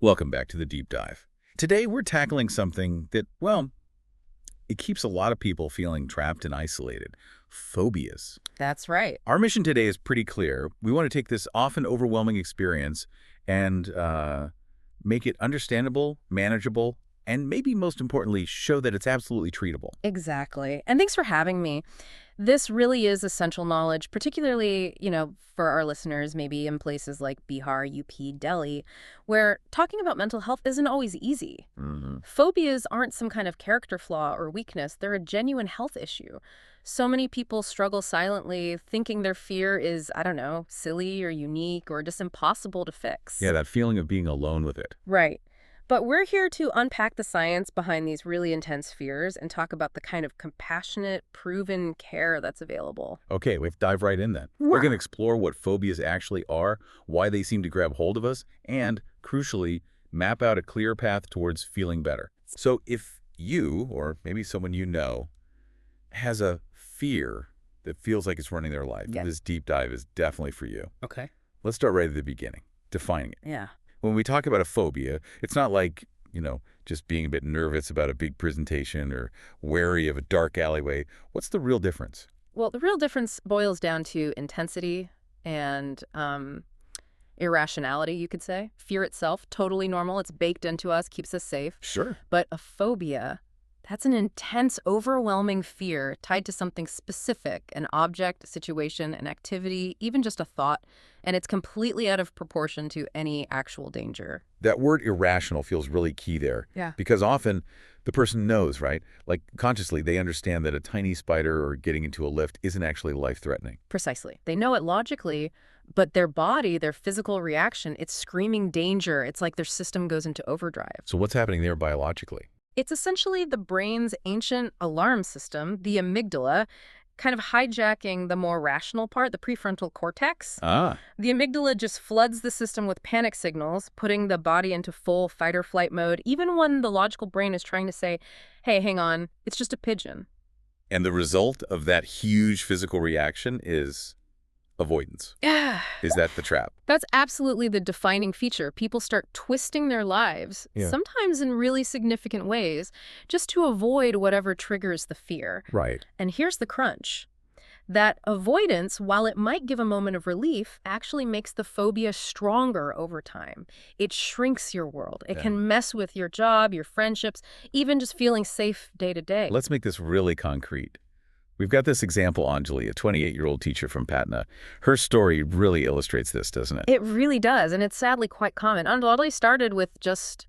Welcome back to the Deep Dive. Today we're tackling something that, well, it keeps a lot of people feeling trapped and isolated. Phobias. That's right. Our mission today is pretty clear. We want to take this often overwhelming experience and make it understandable, manageable, and maybe most importantly, show that it's absolutely treatable. Exactly. And thanks for having me. This really is essential knowledge, particularly, for our listeners, maybe in places like Bihar, UP, Delhi, where talking about mental health isn't always easy. Phobias aren't some kind of character flaw or weakness. They're a genuine health issue. So many people struggle silently, thinking their fear is, I don't know, silly or unique or just impossible to fix. Yeah, that feeling of being alone with it. Right. But we're here to unpack the science behind these really intense fears and talk about the kind of compassionate, proven care that's available. Okay, we've dive right in then. We're going to explore what phobias actually are, why they seem to grab hold of us, and, crucially, map out a clear path towards feeling better. So if you, or maybe someone you know, has a fear that feels like it's running their life, this deep dive is definitely for you. Okay. Let's start right at the beginning, defining it. Yeah. When we talk about a phobia, it's not like, just being a bit nervous about a big presentation or wary of a dark alleyway. What's the real difference? Well, the real difference boils down to intensity and irrationality, you could say. Fear itself, totally normal. It's baked into us, keeps us safe. Sure. But a phobia, that's an intense, overwhelming fear tied to something specific, an object, a situation, an activity, even just a thought, and it's completely out of proportion to any actual danger. That word irrational feels really key there. Yeah. Because often the person knows, right? Like consciously, they understand that a tiny spider or getting into a lift isn't actually life-threatening. Precisely. They know it logically, but their body, their physical reaction, it's screaming danger. It's like their system goes into overdrive. So what's happening there biologically? It's essentially the brain's ancient alarm system, the amygdala, kind of hijacking the more rational part, the prefrontal cortex. Ah. The amygdala just floods the system with panic signals, putting the body into full fight-or-flight mode, even when the logical brain is trying to say, hey, hang on, it's just a pigeon. And the result of that huge physical reaction is avoidance. Yeah. Is that the trap? That's absolutely the defining feature. People start twisting their lives, sometimes in really significant ways, just to avoid whatever triggers the fear. Right. And here's the crunch. That avoidance, while it might give a moment of relief, actually makes the phobia stronger over time. It shrinks your world. It can mess with your job, your friendships, even just feeling safe day to day. Let's make this really concrete. We've got this example, Anjali, a 28-year-old teacher from Patna. Her story really illustrates this, doesn't it? It really does, and it's sadly quite common. Anjali started with just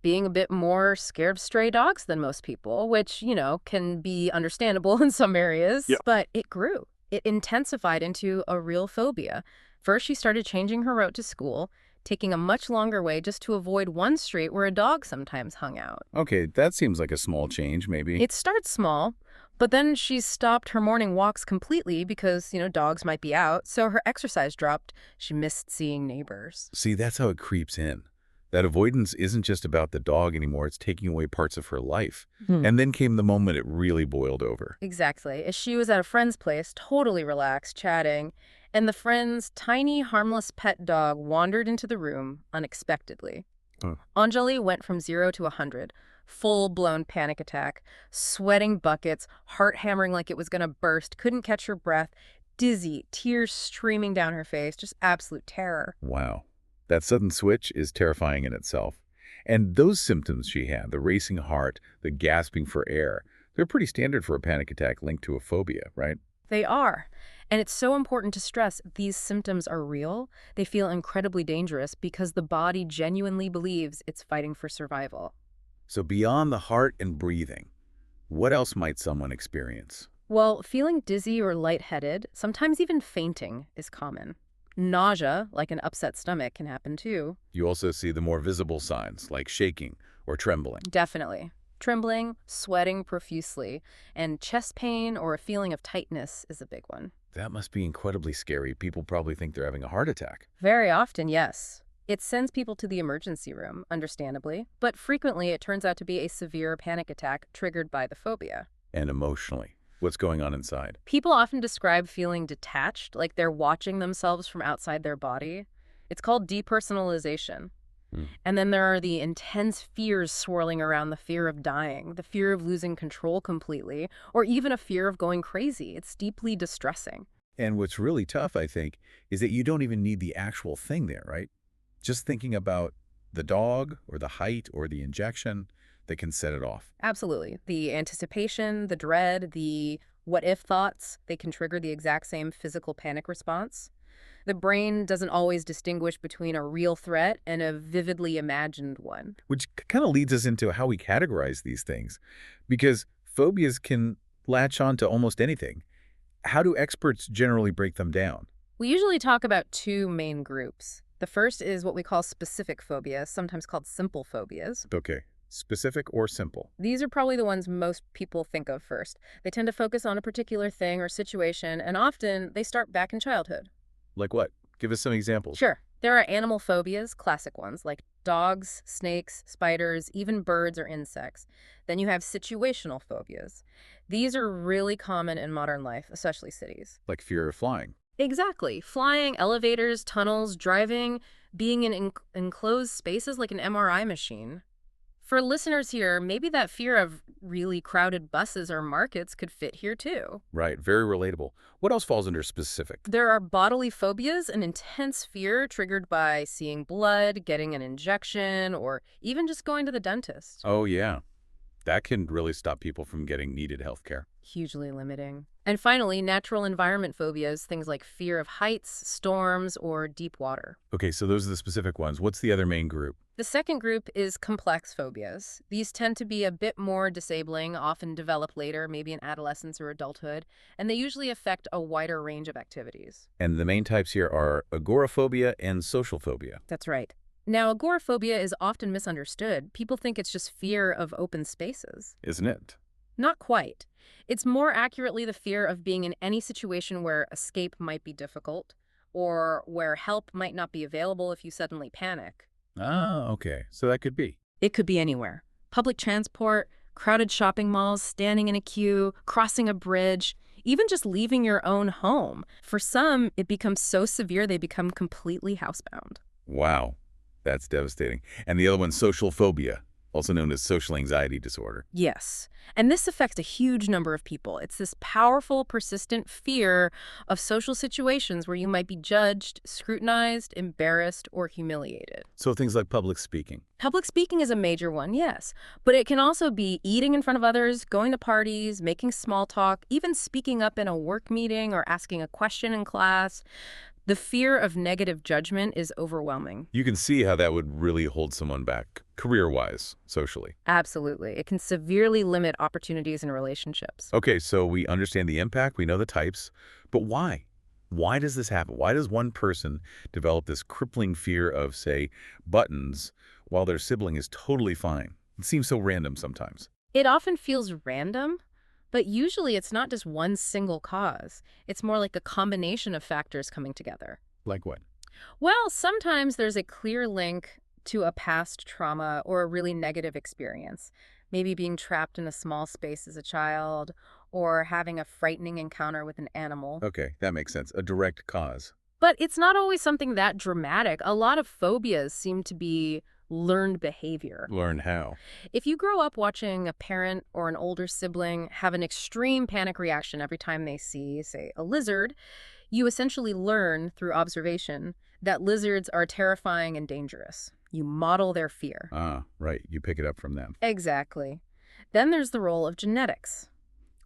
being a bit more scared of stray dogs than most people, which, can be understandable in some areas. Yeah. But it grew. It intensified into a real phobia. First, she started changing her route to school, taking a much longer way just to avoid one street where a dog sometimes hung out. Okay, that seems like a small change, maybe. It starts small, but then she stopped her morning walks completely because, dogs might be out, so her exercise dropped. She missed seeing neighbors. See, that's how it creeps in. That avoidance isn't just about the dog anymore. It's taking away parts of her life. And then came the moment it really boiled over. Exactly. As she was at a friend's place, totally relaxed, chatting, and the friend's tiny, harmless pet dog wandered into the room unexpectedly. Anjali went from 0 to 100. Full-blown panic attack, sweating buckets, heart hammering like it was going to burst, couldn't catch her breath, dizzy, tears streaming down her face, just absolute terror. Wow. That sudden switch is terrifying in itself. And those symptoms she had, the racing heart, the gasping for air, they're pretty standard for a panic attack linked to a phobia, right? They are. And it's so important to stress these symptoms are real. They feel incredibly dangerous because the body genuinely believes it's fighting for survival. So beyond the heart and breathing, what else might someone experience? Well, feeling dizzy or lightheaded, sometimes even fainting, is common. Nausea, like an upset stomach, can happen too. You also see the more visible signs, like shaking or trembling. Definitely. Trembling, sweating profusely, and chest pain or a feeling of tightness is a big one. That must be incredibly scary. People probably think they're having a heart attack. Very often, yes. It sends people to the emergency room, understandably, but frequently it turns out to be a severe panic attack triggered by the phobia. And emotionally, what's going on inside? People often describe feeling detached, like they're watching themselves from outside their body. It's called depersonalization. Hmm. And then there are the intense fears swirling around the fear of dying, the fear of losing control completely, or even a fear of going crazy. It's deeply distressing. And what's really tough, I think, is that you don't even need the actual thing there, right? Just thinking about the dog or the height or the injection that can set it off. Absolutely. The anticipation, the dread, the what if thoughts, they can trigger the exact same physical panic response. The brain doesn't always distinguish between a real threat and a vividly imagined one. Which kind of leads us into how we categorize these things. Because phobias can latch on to almost anything. How do experts generally break them down? We usually talk about two main groups. The first is what we call specific phobias, sometimes called simple phobias. Okay, specific or simple? These are probably the ones most people think of first. They tend to focus on a particular thing or situation, and often they start back in childhood. Like what? Give us some examples. Sure, there are animal phobias, classic ones, like dogs, snakes, spiders, even birds or insects. Then you have situational phobias. These are really common in modern life, especially cities. Like fear of flying. Exactly. Flying, elevators, tunnels, driving, being in enclosed spaces like an MRI machine. For listeners here, maybe that fear of really crowded buses or markets could fit here too. Right, very relatable. What else falls under specific? There are bodily phobias, an intense fear triggered by seeing blood, getting an injection, or even just going to the dentist. Oh, yeah. That can really stop people from getting needed health care. Hugely limiting. And finally, natural environment phobias, things like fear of heights, storms, or deep water. Okay, so those are the specific ones. What's the other main group? The second group is complex phobias. These tend to be a bit more disabling, often develop later, maybe in adolescence or adulthood, and they usually affect a wider range of activities. And the main types here are agoraphobia and social phobia. That's right. Now, agoraphobia is often misunderstood. People think it's just fear of open spaces. Isn't it? Not quite. It's more accurately the fear of being in any situation where escape might be difficult, or where help might not be available if you suddenly panic. Ah, okay. So that could be. It could be anywhere. Public transport, crowded shopping malls, standing in a queue, crossing a bridge, even just leaving your own home. For some, it becomes so severe they become completely housebound. Wow, that's devastating. And the other one, social phobia, also known as social anxiety disorder. Yes. And this affects a huge number of people. It's this powerful, persistent fear of social situations where you might be judged, scrutinized, embarrassed, or humiliated. So things like public speaking. Public speaking is a major one, yes. But it can also be eating in front of others, going to parties, making small talk, even speaking up in a work meeting or asking a question in class. The fear of negative judgment is overwhelming. You can see how that would really hold someone back, career-wise, socially. Absolutely. It can severely limit opportunities in relationships. Okay, so we understand the impact, we know the types, but why? Why does this happen? Why does one person develop this crippling fear of, say, buttons, while their sibling is totally fine? It seems so random sometimes. It often feels random, but usually it's not just one single cause. It's more like a combination of factors coming together. Like what? Well, sometimes there's a clear link to a past trauma or a really negative experience. Maybe being trapped in a small space as a child, or having a frightening encounter with an animal. Okay, that makes sense. A direct cause. But it's not always something that dramatic. A lot of phobias seem to be learned behavior. Learn how. If you grow up watching a parent or an older sibling have an extreme panic reaction every time they see, say, a lizard, you essentially learn through observation that lizards are terrifying and dangerous. You model their fear. Ah, right. You pick it up from them. Exactly. Then there's the role of genetics.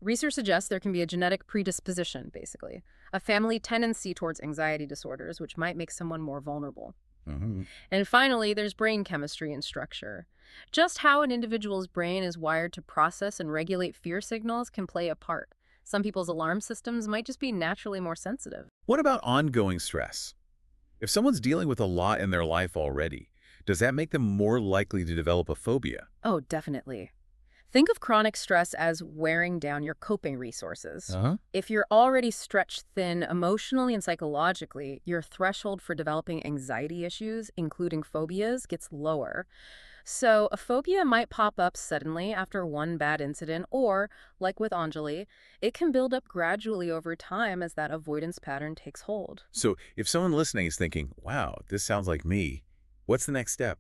Research suggests there can be a genetic predisposition, basically, a family tendency towards anxiety disorders, which might make someone more vulnerable. Mm-hmm. And finally, there's brain chemistry and structure. Just how an individual's brain is wired to process and regulate fear signals can play a part. Some people's alarm systems might just be naturally more sensitive. What about ongoing stress? If someone's dealing with a lot in their life already, does that make them more likely to develop a phobia? Oh, definitely. Think of chronic stress as wearing down your coping resources. Uh-huh. If you're already stretched thin emotionally and psychologically, your threshold for developing anxiety issues, including phobias, gets lower. So a phobia might pop up suddenly after one bad incident, or, like with Anjali, it can build up gradually over time as that avoidance pattern takes hold. So if someone listening is thinking, wow, this sounds like me, what's the next step?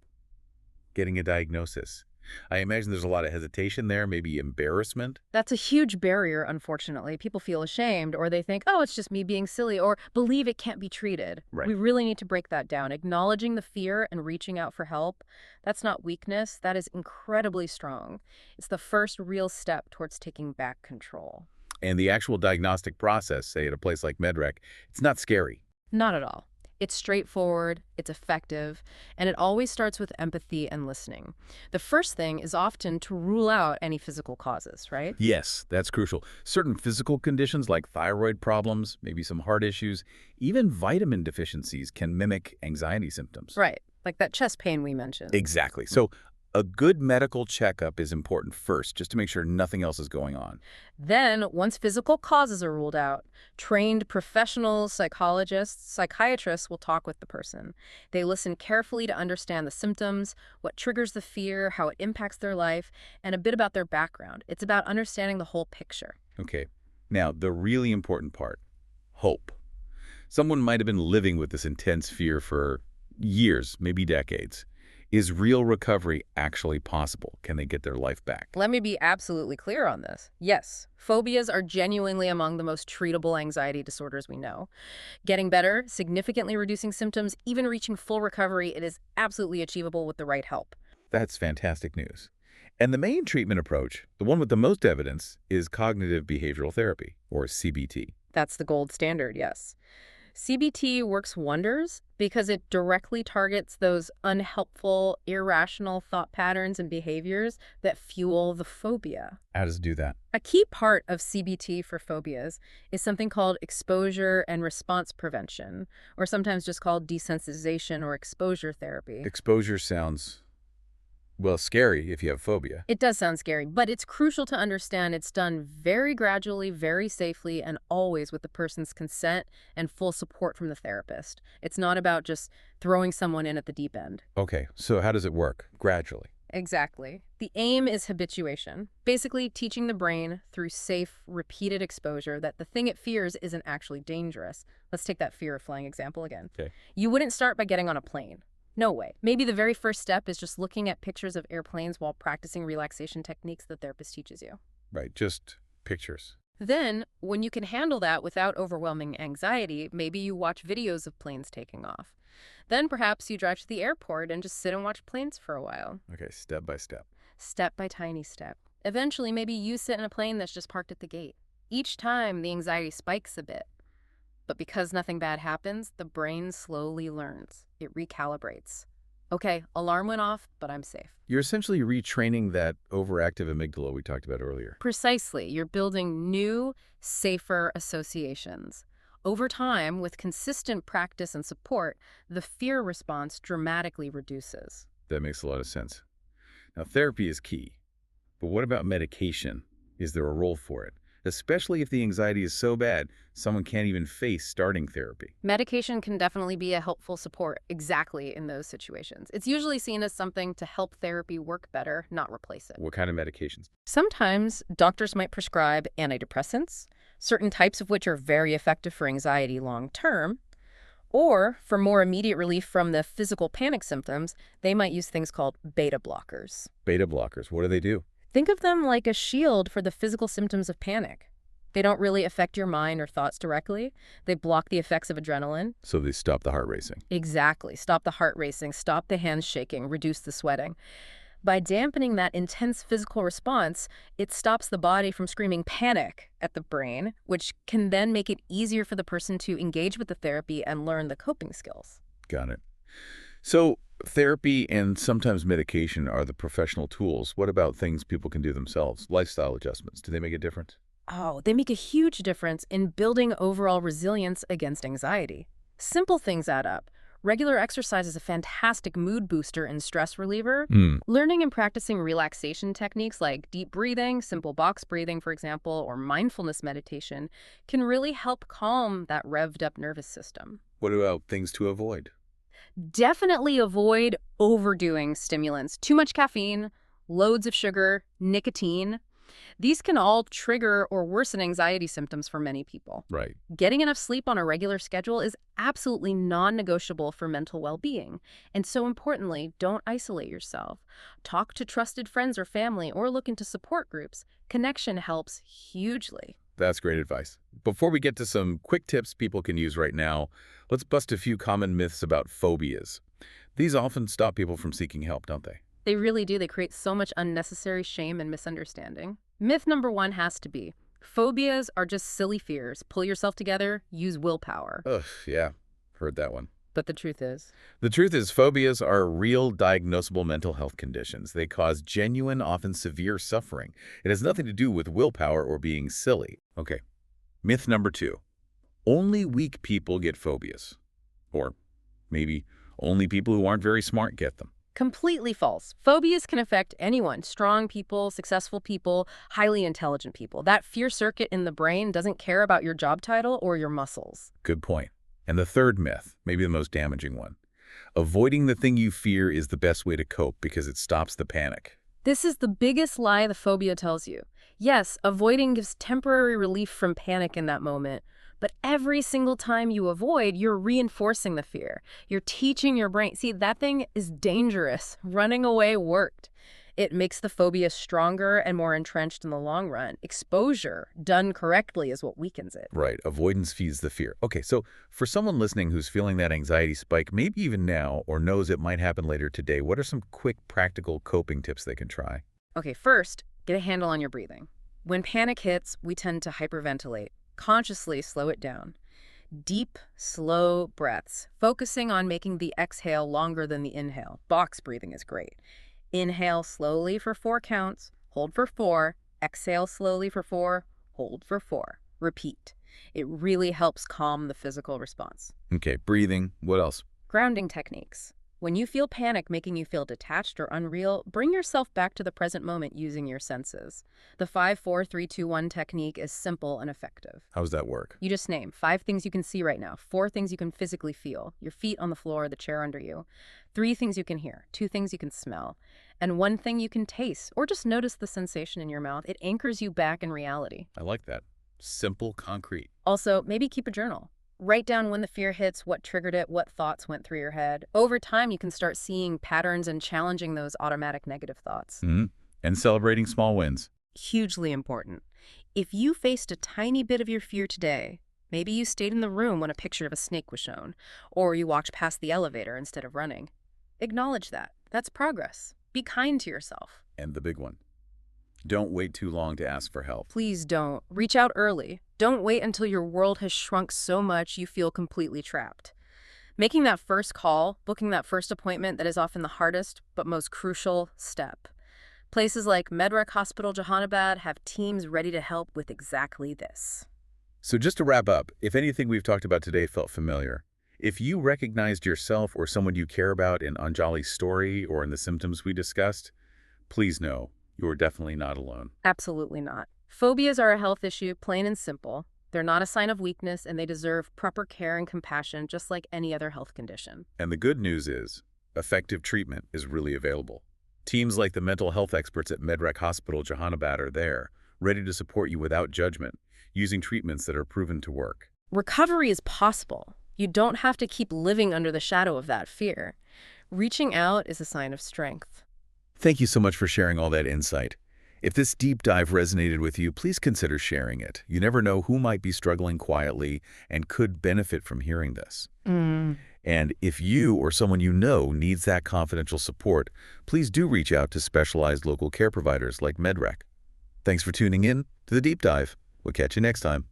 getting a diagnosis. I imagine there's a lot of hesitation there, maybe embarrassment. That's a huge barrier, unfortunately. People feel ashamed, or they think, oh, it's just me being silly, or believe it can't be treated. Right. We really need to break that down. Acknowledging the fear and reaching out for help, that's not weakness. That is incredibly strong. It's the first real step towards taking back control. And the actual diagnostic process, say at a place like MedRec, it's not scary. Not at all. It's straightforward, it's effective, and it always starts with empathy and listening. The first thing is often to rule out any physical causes, right? Yes, that's crucial. Certain physical conditions like thyroid problems, maybe some heart issues, even vitamin deficiencies can mimic anxiety symptoms. Right, like that chest pain we mentioned. Exactly. So a good medical checkup is important first, just to make sure nothing else is going on. Then, once physical causes are ruled out, trained professionals, psychologists, psychiatrists will talk with the person. They listen carefully to understand the symptoms, what triggers the fear, how it impacts their life, and a bit about their background. It's about understanding the whole picture. Okay. Now, the really important part, hope. Someone might have been living with this intense fear for years, maybe decades. Is real recovery actually possible? Can they get their life back? Let me be absolutely clear on this. Yes, phobias are genuinely among the most treatable anxiety disorders we know. Getting better, significantly reducing symptoms, even reaching full recovery, it is absolutely achievable with the right help. That's fantastic news. And the main treatment approach, the one with the most evidence, is cognitive behavioral therapy, or CBT. That's the gold standard, yes. CBT works wonders because it directly targets those unhelpful, irrational thought patterns and behaviors that fuel the phobia. How does it do that? A key part of CBT for phobias is something called exposure and response prevention, or sometimes just called desensitization or exposure therapy. Exposure sounds, well, scary if you have phobia. It does sound scary, but it's crucial to understand it's done very gradually, very safely, and always with the person's consent and full support from the therapist. It's not about just throwing someone in at the deep end. Okay, so how does it work? Gradually. Exactly. The aim is habituation, basically teaching the brain through safe, repeated exposure that the thing it fears isn't actually dangerous. Let's take that fear of flying example again. Okay. You wouldn't start by getting on a plane. No way. Maybe the very first step is just looking at pictures of airplanes while practicing relaxation techniques the therapist teaches you. Right, just pictures. Then, when you can handle that without overwhelming anxiety, maybe you watch videos of planes taking off. Then perhaps you drive to the airport and just sit and watch planes for a while. Okay, step by step. Step by tiny step. Eventually, maybe you sit in a plane that's just parked at the gate. Each time, the anxiety spikes a bit. But because nothing bad happens, the brain slowly learns. It recalibrates. Okay, alarm went off, but I'm safe. You're essentially retraining that overactive amygdala we talked about earlier. Precisely. You're building new, safer associations. Over time, with consistent practice and support, the fear response dramatically reduces. That makes a lot of sense. Now, therapy is key. But what about medication? Is there a role for it? Especially if the anxiety is so bad, someone can't even face starting therapy. Medication can definitely be a helpful support exactly in those situations. It's usually seen as something to help therapy work better, not replace it. What kind of medications? Sometimes doctors might prescribe antidepressants, certain types of which are very effective for anxiety long term, or for more immediate relief from the physical panic symptoms, they might use things called beta blockers. Beta blockers, what do they do? Think of them like a shield for the physical symptoms of panic. They don't really affect your mind or thoughts directly. They block the effects of adrenaline. So they stop the heart racing. Exactly. Stop the heart racing, stop the hands shaking, reduce the sweating. By dampening that intense physical response, it stops the body from screaming panic at the brain, which can then make it easier for the person to engage with the therapy and learn the coping skills. Got it. So therapy and sometimes medication are the professional tools. What about things people can do themselves? Lifestyle adjustments, do they make a difference? Oh, they make a huge difference in building overall resilience against anxiety. Simple things add up. Regular exercise is a fantastic mood booster and stress reliever. Learning and practicing relaxation techniques like deep breathing, simple box breathing, for example, or mindfulness meditation can really help calm that revved up nervous system. What about things to avoid? Definitely avoid overdoing stimulants. Too much caffeine, loads of sugar, nicotine. These can all trigger or worsen anxiety symptoms for many people. Right. Getting enough sleep on a regular schedule is absolutely non-negotiable for mental well-being. And so importantly, don't isolate yourself. Talk to trusted friends or family or look into support groups. Connection helps hugely. That's great advice. Before we get to some quick tips people can use right now, let's bust a few common myths about phobias. These often stop people from seeking help, don't they? They really do. They create so much unnecessary shame and misunderstanding. Myth number one has to be, phobias are just silly fears. Pull yourself together, use willpower. Ugh, yeah, heard that one. But the truth is, Phobias are real diagnosable mental health conditions. They cause genuine, often severe suffering. It has nothing to do with willpower or being silly. Okay, myth number two. Only weak people get phobias. Or maybe only people who aren't very smart get them. completely false. Phobias can affect anyone, strong people, successful people, highly intelligent people. That fear circuit in the brain doesn't care about your job title or your muscles. Good point. And the third myth, maybe the most damaging one. Avoiding the thing you fear is the best way to cope because it stops the panic. This is the biggest lie the phobia tells you. Yes, avoiding gives temporary relief from panic in that moment, but every single time you avoid, you're reinforcing the fear. You're teaching your brain. See, that thing is dangerous. Running away worked. It makes the phobia stronger and more entrenched in the long run. Exposure, done correctly, is what weakens it. Right, avoidance feeds the fear. Okay, so for someone listening who's feeling that anxiety spike, maybe even now, or knows it might happen later today, what are some quick, practical coping tips they can try? Okay, first, get a handle on your breathing. When panic hits, we tend to hyperventilate. Consciously slow it down. Deep, slow breaths, focusing on making the exhale longer than the inhale. Box breathing is great. Inhale slowly for 4 counts, hold for 4, exhale slowly for 4, hold for 4. Repeat. It really helps calm the physical response. Okay, breathing. What else? Grounding techniques. When you feel panic making you feel detached or unreal, bring yourself back to the present moment using your senses. The 5-4-3-2-1 technique is simple and effective. How does that work? You just name 5 things you can see right now, 4 things you can physically feel, your feet on the floor, the chair under you, 3 things you can hear, 2 things you can smell, and 1 thing you can taste, or just notice the sensation in your mouth. It anchors you back in reality. I like that. Simple, concrete. Also, maybe keep a journal. Write down when the fear hits, what triggered it, what thoughts went through your head. Over time, you can start seeing patterns and challenging those automatic negative thoughts. And celebrating small wins. Hugely important. If you faced a tiny bit of your fear today, maybe you stayed in the room when a picture of a snake was shown, or you walked past the elevator instead of running. Acknowledge that. That's progress. Be kind to yourself. And the big one. Don't wait too long to ask for help. Please don't. Reach out early. Don't wait until your world has shrunk so much you feel completely trapped. Making that first call, booking that first appointment, that is often the hardest but most crucial step. Places like MedRec Hospital Jehanabad have teams ready to help with exactly this. So just to wrap up, if anything we've talked about today felt familiar, if you recognized yourself or someone you care about in Anjali's story or in the symptoms we discussed, please know you're definitely not alone. Absolutely not. Phobias are a health issue, plain and simple. They're not a sign of weakness, and they deserve proper care and compassion, just like any other health condition. And the good news is, effective treatment is really available. Teams like the mental health experts at MedRec Hospital Jehanabad are there, ready to support you without judgment, using treatments that are proven to work. Recovery is possible. You don't have to keep living under the shadow of that fear. Reaching out is a sign of strength. Thank you so much for sharing all that insight. If this deep dive resonated with you, please consider sharing it. You never know who might be struggling quietly and could benefit from hearing this. And if you or someone you know needs that confidential support, please do reach out to specialized local care providers like MedRec. Thanks for tuning in to the deep dive. We'll catch you next time.